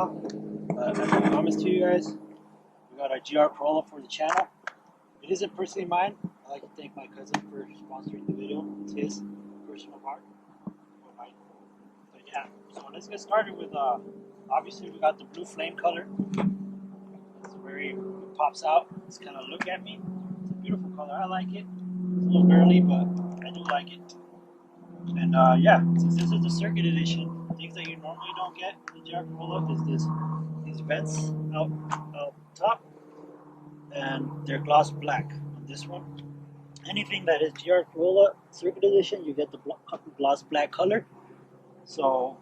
while. As I promised to you guys, we got a GR Corolla for the channel. It isn't personally mine. I'd like to thank my cousin for sponsoring the video. It's his personal car. But yeah, so let's get started with, obviously we got the blue flame color. It's it pops out. It's kind of look at me. It's a beautiful color. I like it. It's a little girly, but I do like it. And yeah, since this is the Circuit Edition, things that you normally don't get in the GR Corolla is these vents out top, and they're gloss black on this one. Anything that is GR Corolla Circuit Edition, you get the gloss black color. So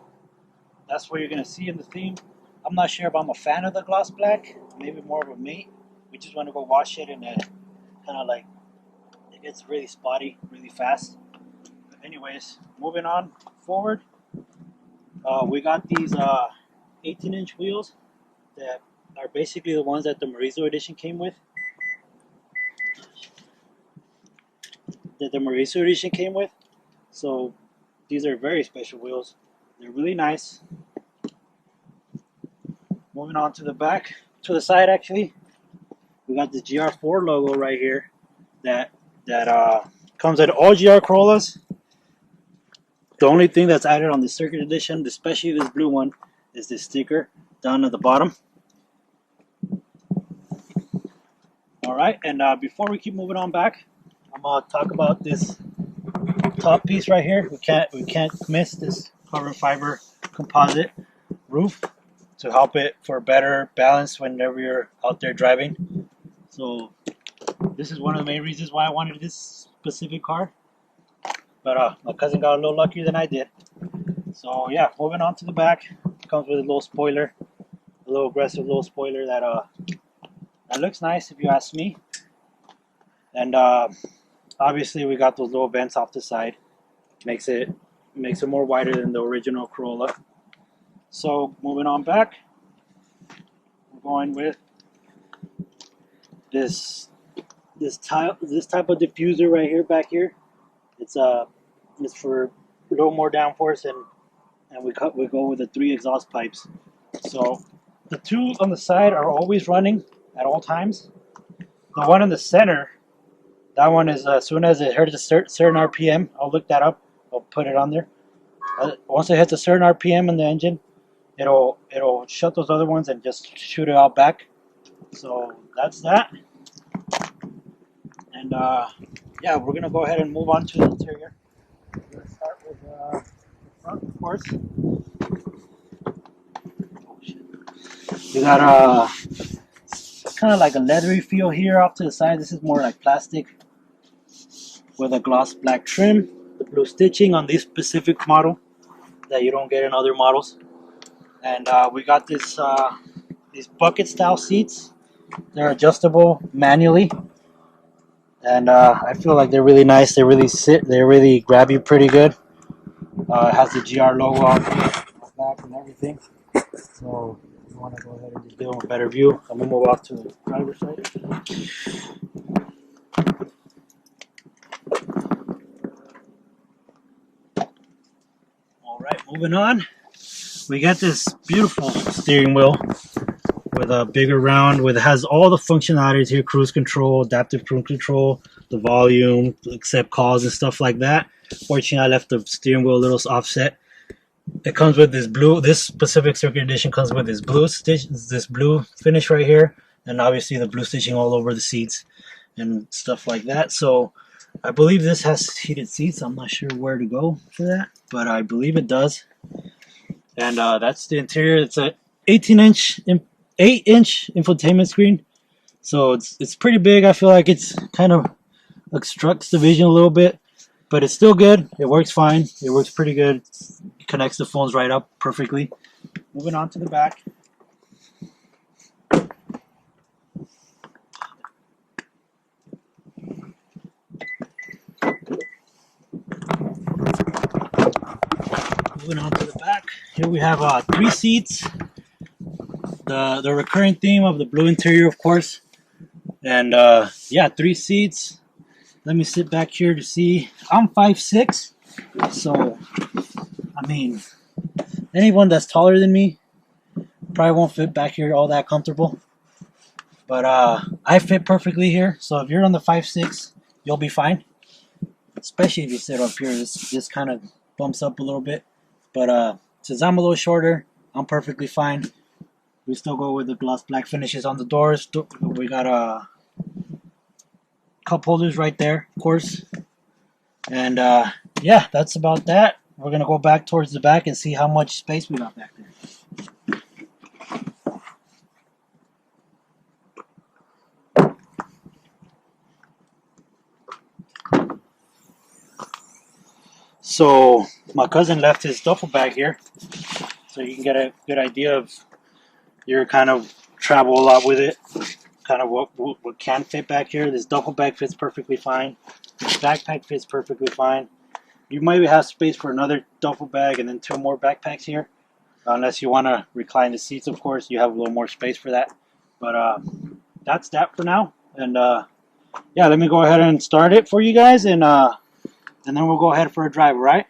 that's what you're gonna see in the theme. I'm not sure if I'm a fan of the gloss black. Maybe more of a mate. We just want to go wash it, and kind of like it gets really spotty really fast. Anyways, moving on forward, we got these 18-inch wheels that are basically the ones that the Morizo Edition came with. So these are very special wheels. They're really nice. Moving on to the back, to the side actually, we got the GR4 logo right here that comes at all GR Corollas. The only thing that's added on the Circuit Edition, especially this blue one, is this sticker down at the bottom. Alright, and before we keep moving on back, I'm going to talk about this top piece right here. We can't miss this carbon fiber composite roof to help it for better balance whenever you're out there driving. So this is one of the main reasons why I wanted this specific car. But my cousin got a little luckier than I did. So yeah, moving on to the back, comes with a little spoiler, a little aggressive little spoiler that looks nice if you ask me. And obviously we got those little vents off the side, makes it more wider than the original Corolla. So moving on back, we're going with this type of diffuser right here back here. It's for a little more downforce, and we go with the 3 exhaust pipes. So the 2 on the side are always running at all times. The one in the center, that one is as soon as it hits a certain RPM, I'll look that up. I'll put it on there. Once it hits a certain RPM in the engine, it'll shut those other ones and just shoot it out back. So that's that. And yeah, we're gonna go ahead and move on to the interior. We're gonna start with the front, of course. We got kind of like a leathery feel here off to the side. This is more like plastic with a gloss black trim, the blue stitching on this specific model that you don't get in other models. And we got these bucket style seats. They're adjustable manually. And I feel like they're really nice. They really grab you pretty good. It has the GR logo on the back and everything. So if you want to go ahead and just give them a better view, I'm going to move off to the driver's side. Alright, moving on. We got this beautiful steering wheel with a bigger round, it has all the functionalities here: cruise control, adaptive cruise control, the volume, accept calls and stuff like that. Fortunately, I left the steering wheel a little offset. It comes with this blue, this specific Circuit Edition comes with this blue stitch, this blue finish right here, and obviously the blue stitching all over the seats and stuff like that. So I believe this has heated seats. I'm not sure where to go for that, but I believe it does. And that's the interior. It's a 8-inch infotainment screen, so it's pretty big. I feel like it's kind of obstructs the vision a little bit, but it's still good. It works fine. It works pretty good. It connects the phones right up perfectly. Moving on to the back. Moving on to the back. Here we have 3 seats. The recurring theme of the blue interior, of course. And yeah, 3 seats. Let me sit back here to see. I'm 5'6", so I mean, anyone that's taller than me Probably won't fit back here all that comfortable. But I fit perfectly here. So if you're on the 5'6", you'll be fine. Especially if you sit up here. This kind of bumps up a little bit. But since I'm a little shorter, I'm perfectly fine. We still go with the gloss black finishes on the doors. We got cup holders right there, of course. And yeah, that's about that. We're gonna go back towards the back and see how much space we got back there. So my cousin left his duffel bag here, so you can get a good idea of your kind of travel a lot with it. Kind of what can fit back here. This duffel bag fits perfectly fine. This backpack fits perfectly fine. You might have space for another duffel bag and then 2 more backpacks here. Unless you want to recline the seats, of course, you have a little more space for that. But that's that for now. And yeah, let me go ahead and start it for you guys, and then we'll go ahead for a drive, all right?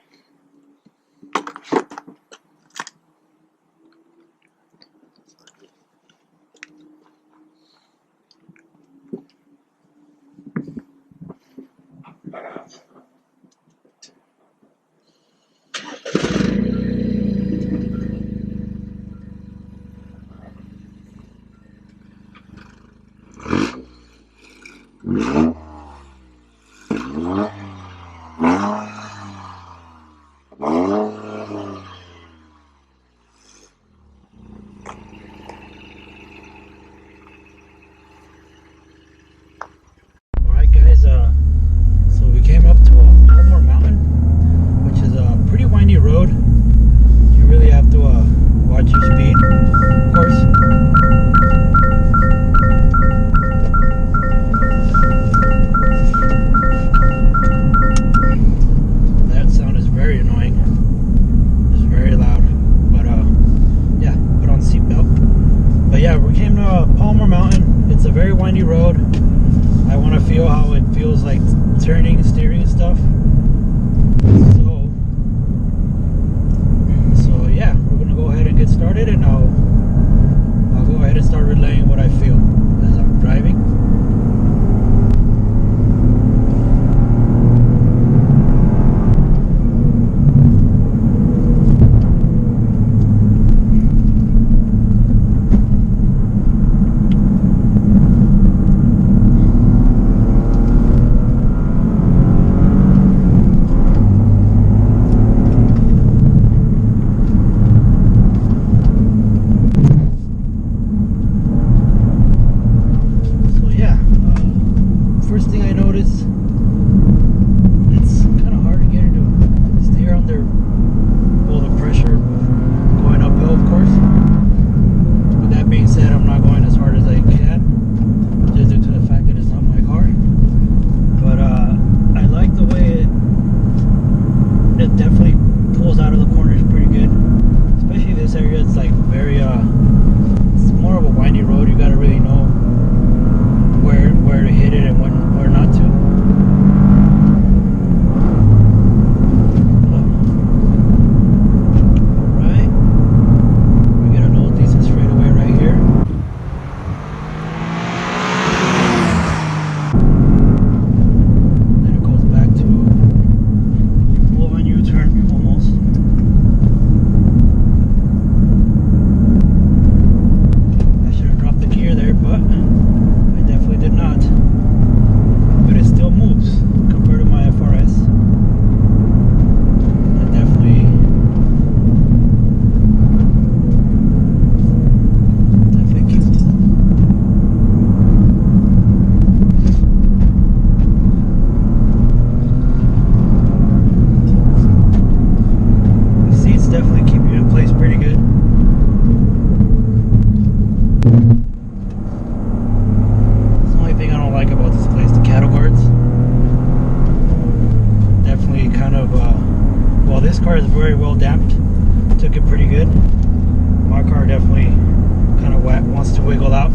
Alright guys, so we came up to Palmer Mountain, which is a pretty windy road. You really have to watch your speed, of course. That sound is very annoying. It's very loud. But yeah, put on the seatbelt. But yeah, we came to Palmer Mountain. It's a very windy road. I want to feel how it feels like turning, steering and stuff. So yeah, we're gonna go ahead and get started, and I'll go ahead and start relaying what I feel as I'm driving. car is very well damped. Took it pretty good. My car definitely kind of wants to wiggle out.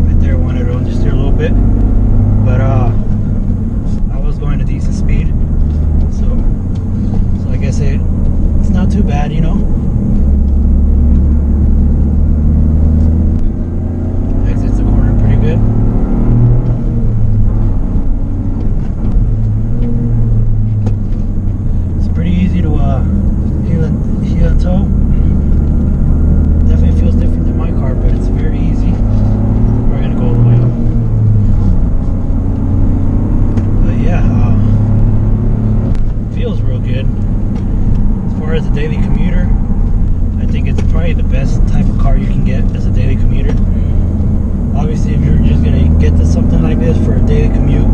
Right there, wanted to just do something like this for a daily commute.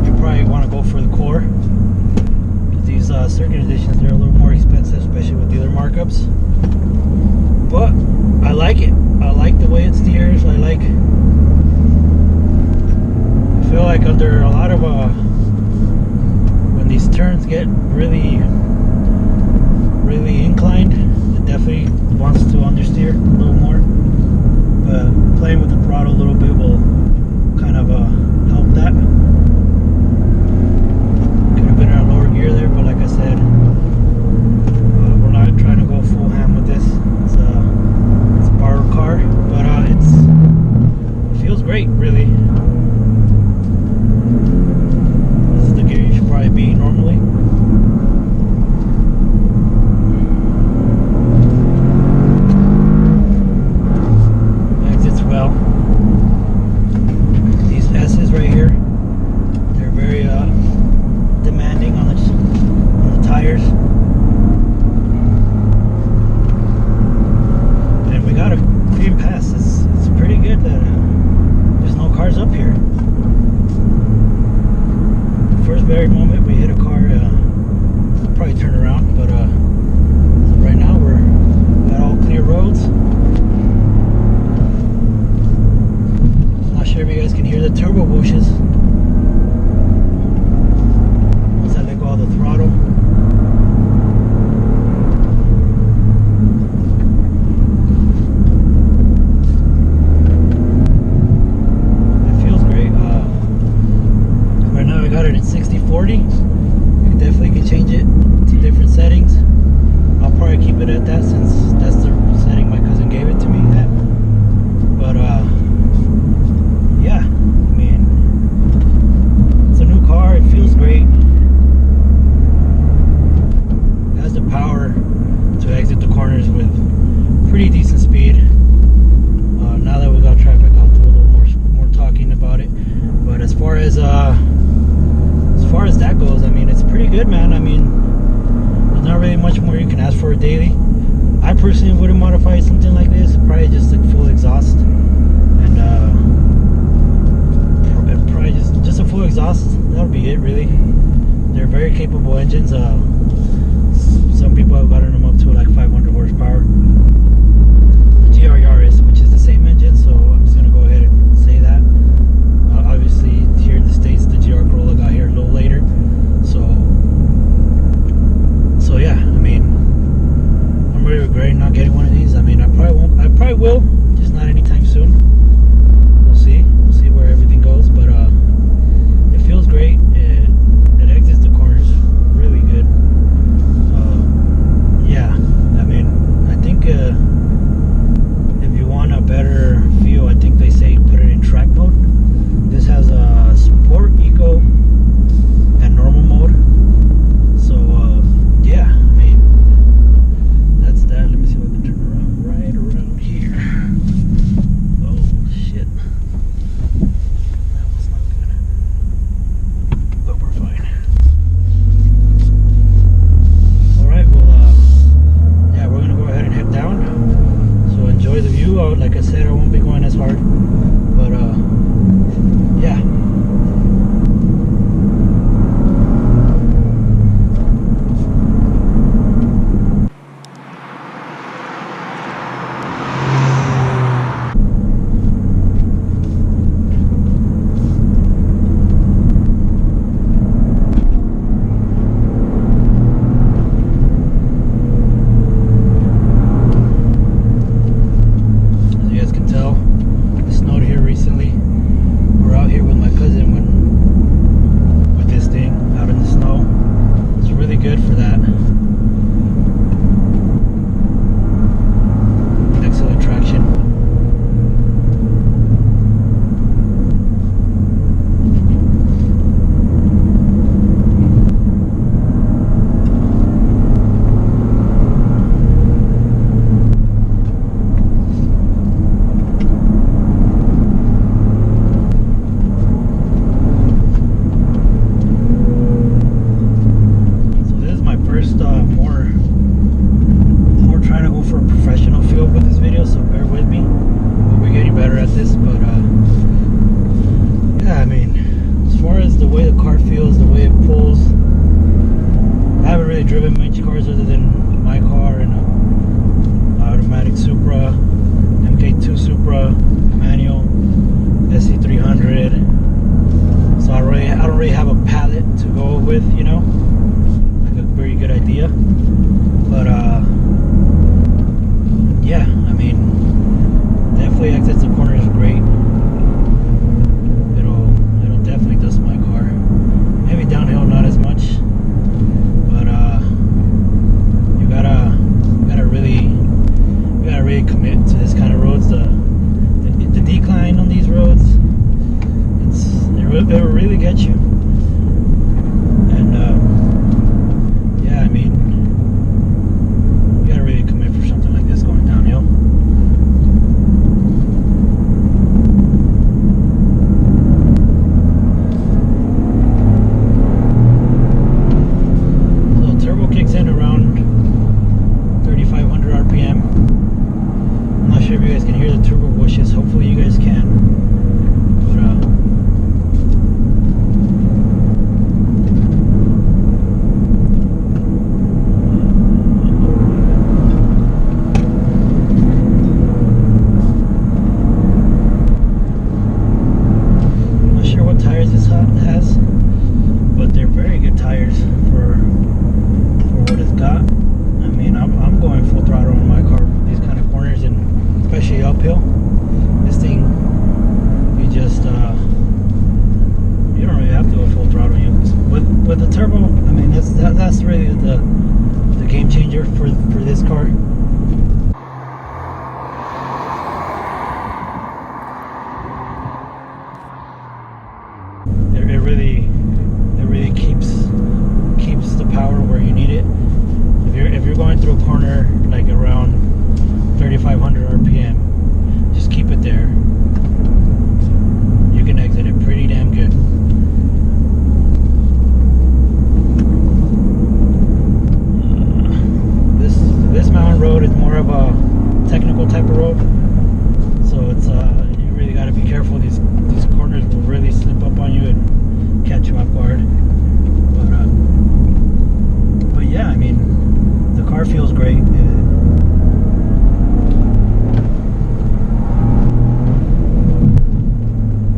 You probably want to go for the Core. These circuit editions, they're a little more expensive, especially with dealer markups. But I like it. I like the way it steers. I feel like under a lot of when these turns get really inclined, it definitely wants to understeer a little more. But playing with the throttle a little bit will kind of help that. Could have been in a lower gear there, but like I said, we're not trying to go full ham with this. It's a borrowed car, but it feels great, really. This is the gear you should probably be normally. Exits well. These S's right here, they're very demanding on the tires. And we got a green pass. It's pretty good that there's no cars up here. First very moment we hit a car, we'll probably turn around, but so right now we got all clear roads. Not sure if you guys can hear the turbo whooshes once I let go of the throttle. It feels great. Right now I got it in 60/40. You definitely can change it to different settings. I'll probably keep it at that since that's the setting my cousin gave it to me at. But yeah, I mean, it's a new car. It feels great. It has the power to exit the corners with pretty decent speed. Now that we got traffic, I'll do a little more talking about it. But as far as that goes, I mean, it's pretty good, man. I mean, there's not really much more you can ask for a daily. I personally wouldn't modify something like this. Probably just like full exhaust, and probably just a full exhaust. That'll be it, really. They're very capable engines. Some people have gotten them up to like 500 horsepower. The GR Yaris, which is the same engine, so I'm just gonna go ahead and say that. Obviously, here in the States, the GR Corolla got here a little later. So yeah, I mean, I'm really regretting not getting one of these. I mean, I probably won't. I probably will, just not anytime soon. We'll see. We'll see where everything goes. But it feels great. It exits the corners really good. Yeah, I mean, I think if you want a better feel, I think they say put it in track mode. This has a sport, eco, and normal mode. So yeah, I mean, that's that. Let me see if I can turn around right around here. Oh shit, that was not good, but we're fine. All right, well, yeah, we're gonna go ahead and head down. So enjoy the view. Like I said, I won't be going as hard, but yeah. As you guys can tell, it snowed here recently. We're out here with my really commit to this kind of roads. The decline on these roads, it will really get you. And yeah, I mean, you gotta really commit for something like this going downhill. So turbo kicks in around 3,500 RPM. I'm not sure if you guys can hear the turbo bushes. Hopefully you guys can. But I'm not sure what tires this has, but they're very good tires for what it's got. I mean, I'm going full throttle on my car for these kind of corners, and especially uphill. This thing, you just you don't really have to go full throttle. With the turbo, I mean, that's really the game changer for this car. It really keeps the power where you need it. If you're going through a corner like around 3,500 RPM, just keep it there. You can exit it pretty damn good. This mountain road is more of a technical type of road, so it's you really got to be careful. These corners will really slip up on you and catch you off guard. But yeah, I mean, the car feels great.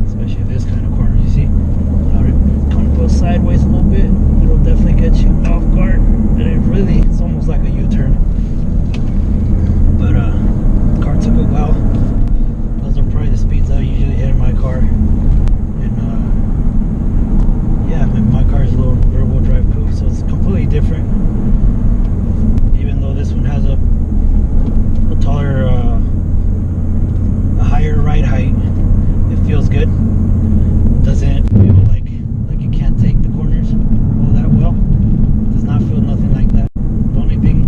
Especially this kind of corner, you see? It kind of goes sideways a little bit. It'll definitely get you off guard. And it's almost like a U-turn. But the car took it well. Those are probably the speeds I usually hit in my car. And yeah, I mean, my car is a little rear-wheel drive coupe, so it's completely different. Even though this one has a taller, a higher ride height, it feels good. Doesn't feel like you can't take the corners all that well. Does not feel nothing like that. The only thing,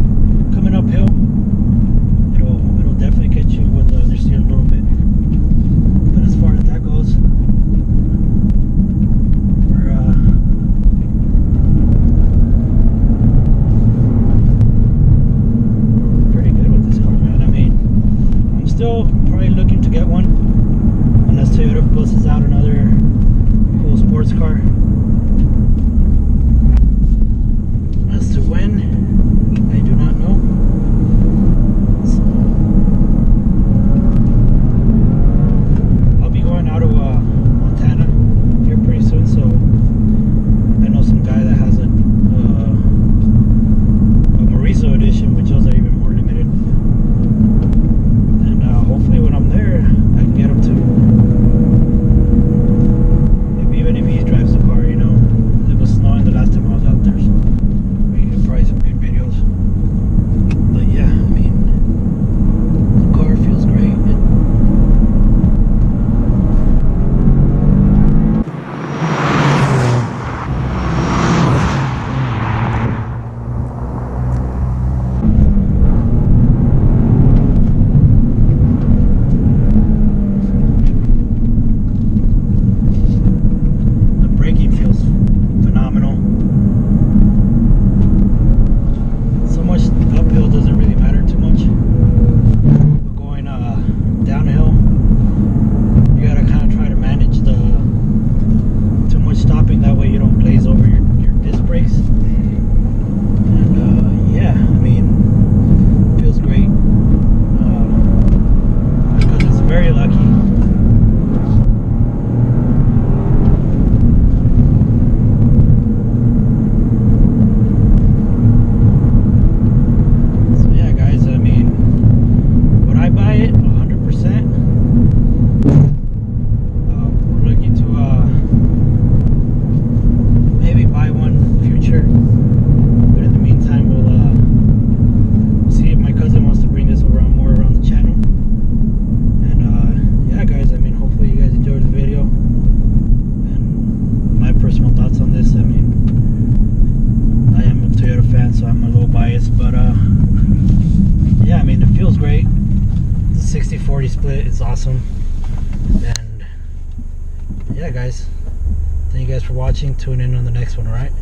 coming uphill, it'll definitely catch you with the understeer a little bit. But as far as that goes, still probably looking to get one unless Toyota busts out another cool sports car. As to when, I do not know. So, I'll be going out of Montana here pretty soon, so I know some guy that has a Morizo edition, which those are even more limited. Hopefully when I'm there, I can get him to, even if he drives the car. 60-40 split is awesome. And yeah, guys, thank you guys for watching. Tune in on the next one, alright?